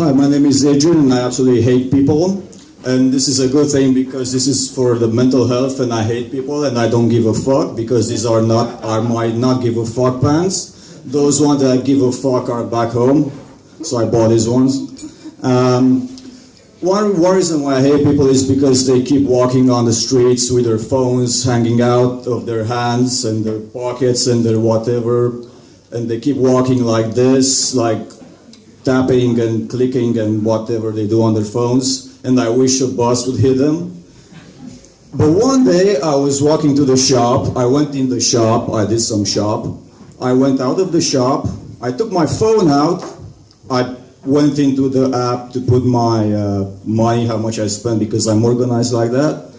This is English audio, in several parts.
Hi, my name is Adrian and I absolutely hate people. And this is a good thing because this is for the mental health and I hate people and I don't give a fuck because these are my not give a fuck pants. Those ones that give a fuck are back home, so I bought these ones. One reason why I hate people is because they keep walking on the streets with their phones hanging out of their hands and their pockets and their whatever, and they keep walking like this, like tapping and clicking and whatever they do on their phones, and I wish a bus would hit them. But one day I was walking to the shop, I went in the shop, I did some shop, I went out of the shop, I took my phone out, I went into the app to put my money, how much I spent, because I'm organized like that,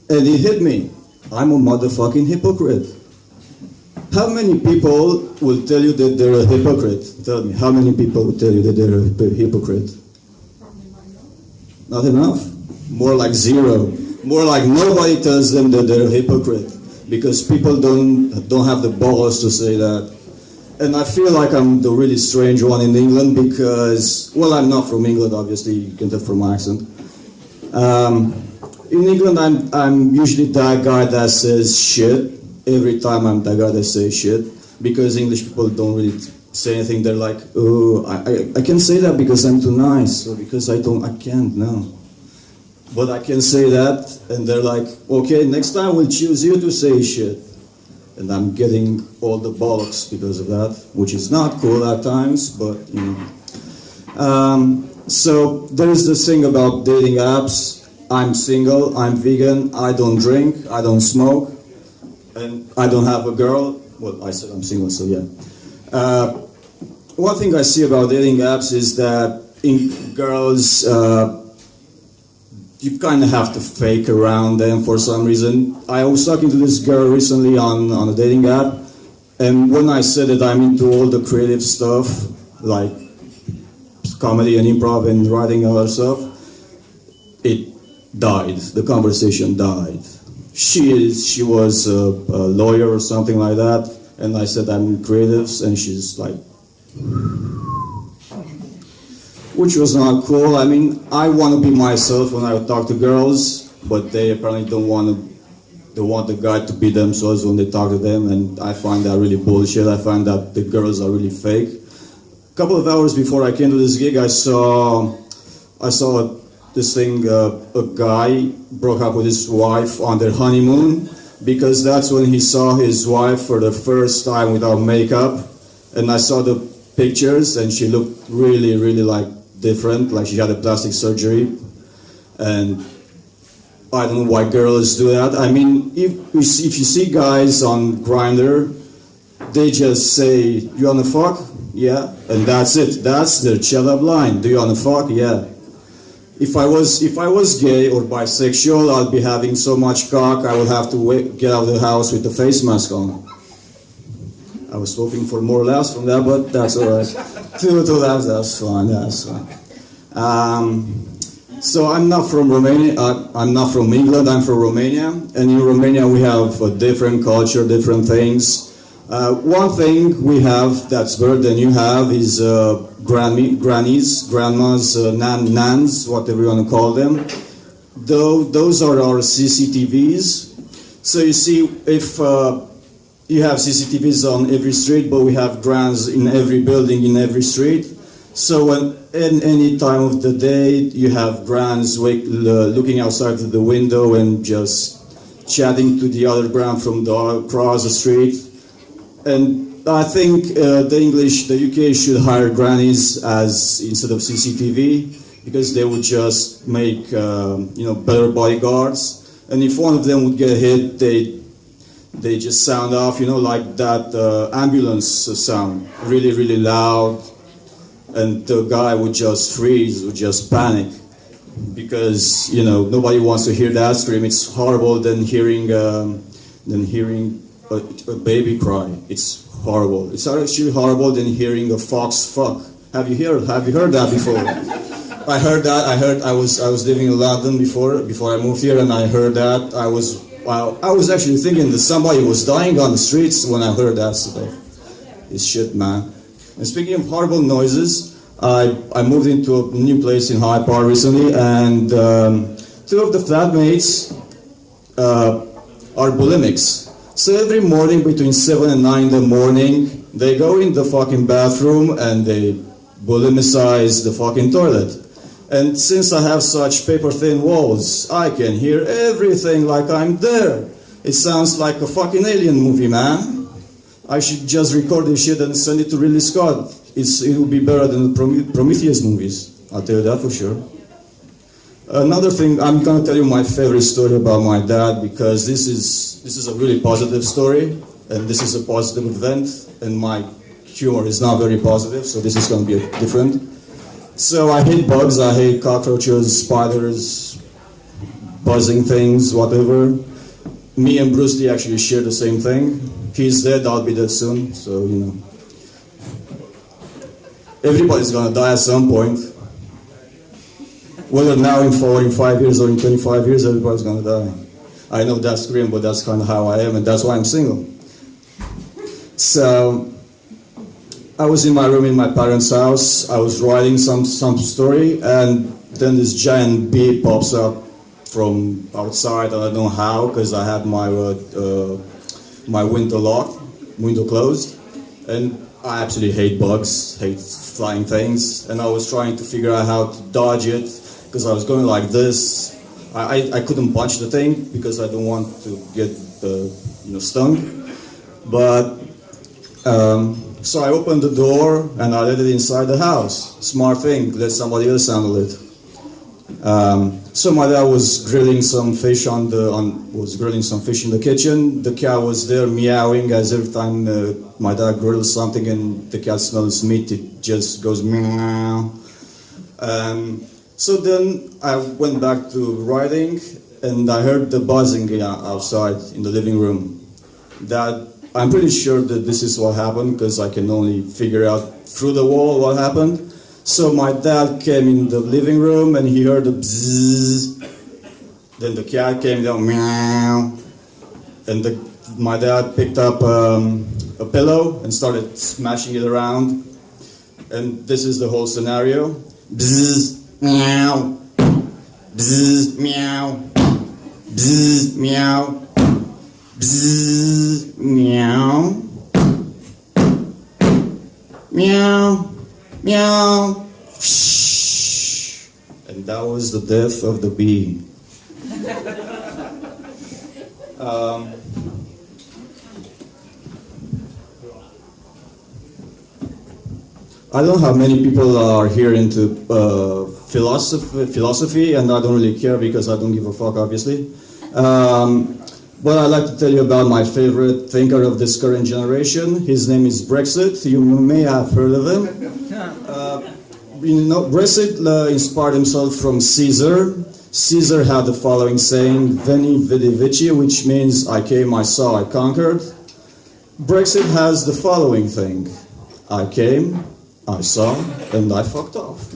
and it hit me. I'm a motherfucking hypocrite. How many people will tell you that they're a hypocrite? Tell me, how many people will tell you that they're a hypocrite? Not enough? More like zero. More like nobody tells them that they're a hypocrite, because people don't have the balls to say that. And I feel like I'm the really strange one in England because, well, I'm not from England, obviously, you can tell from my accent. In England, I'm usually that guy that says shit. Every time I'm that guy that says shit, because English people don't really say anything. They're like, oh, I can say that because I'm too nice, or because I can't, no. But I can say that, and they're like, okay, next time we'll choose you to say shit. And I'm getting all the bollocks because of that, which is not cool at times, but you know. So there's this thing about dating apps. I'm single, I'm vegan, I don't drink, I don't smoke, and I don't have a girl. Well, I said I'm single, so yeah. One thing I see about dating apps is that in girls, you kind of have to fake around them for some reason. I was talking to this girl recently on a dating app, and when I said that I'm into all the creative stuff, like comedy and improv and writing and other stuff, it died. The conversation died. She was a lawyer or something like that, and I said I'm in creatives, and she's like, which was not cool. I mean, I want to be myself when I talk to girls, but they apparently don't want the guy to be themselves when they talk to them, and I find that really bullshit. I find that the girls are really fake. A couple of hours before I came to this gig, I saw this thing, a guy broke up with his wife on their honeymoon, because that's when he saw his wife for the first time without makeup, and I saw the pictures, and she looked really, really like different, like she had a plastic surgery, and I don't know why girls do that. I mean, if you see guys on Grindr, they just say, "You wanna fuck?" Yeah, and that's it. That's their shut-up line. Do you wanna fuck? Yeah. If I was gay or bisexual, I'd be having so much cock I would have to get out of the house with the face mask on. I was hoping for more laughs from that, but that's all right. Two laughs, that's fine. That's fine. So I'm not from Romania. I'm not from England. I'm from Romania, and in Romania we have a different culture, different things. One thing we have that's better than you have is grannies, grandmas, nans, whatever you want to call them. Though those are our CCTVs. So you see, if you have CCTVs on every street, but we have grans in every building, in every street. So when in any time of the day, you have grans looking outside of the window and just chatting to the other grand from across the street. And I think the UK should hire grannies instead of CCTV, because they would just make better bodyguards. And if one of them would get hit, they just sound off, like that ambulance sound, really, really loud, and the guy would just freeze, would just panic, because nobody wants to hear that scream. It's horrible than hearing a baby cry. It's horrible. It's actually horrible than hearing a fox fuck. Have you heard that before? I heard that. I was living in London before I moved here, and I heard that. I was actually thinking that somebody was dying on the streets when I heard that stuff. It's shit, man. And speaking of horrible noises, I moved into a new place in Hyde Park recently, and two of the flatmates are bulimics. So every morning between 7 and 9 in the morning, they go in the fucking bathroom and they bulimicize the fucking toilet. And since I have such paper-thin walls, I can hear everything like I'm there. It sounds like a fucking alien movie, man. I should just record this shit and send it to Ridley Scott. It will be better than the Prometheus movies. I'll tell you that for sure. Another thing, I'm gonna tell you my favorite story about my dad, because this is a really positive story, and this is a positive event, and my humor is not very positive, so this is gonna be different. So I hate bugs, I hate cockroaches, spiders, buzzing things, whatever. Me and Bruce Lee actually share the same thing. He's dead, I'll be dead soon, so you know. Everybody's gonna die at some point. Whether now in 5 years or in 25 years, everybody's gonna die. I know that's grim, but that's kind of how I am, and that's why I'm single. So, I was in my room in my parents' house. I was writing some story, and then this giant bee pops up from outside. I don't know how, because I had my my window closed, and I absolutely hate bugs, hate flying things, and I was trying to figure out how to dodge it, because I was going like this. I couldn't punch the thing because I don't want to get stung, but. So I opened the door and I let it inside the house. Smart thing, let somebody else handle it. So my dad was grilling some fish in the kitchen. The cat was there meowing, as every time my dad grills something and the cat smells meat, it just goes meow. So then I went back to writing, and I heard the buzzing outside in the living room. I'm pretty sure that this is what happened, because I can only figure out through the wall what happened. So my dad came in the living room and he heard the bzzz. Then the cat came down, meow. And my dad picked up a pillow and started smashing it around. And this is the whole scenario. Bzzz, meow. Bzzz, meow. Bzzz, meow. Bzzz, meow, meow, meow, shh. And that was the death of the bee. I don't know how many people are here into philosophy, and I don't really care because I don't give a fuck, obviously. But I'd like to tell you about my favorite thinker of this current generation. His name is Brexit. You may have heard of him. Brexit inspired himself from Caesar. Caesar had the following saying, Veni Vidi Vici, which means I came, I saw, I conquered. Brexit has the following thing. I came, I saw, and I fucked off.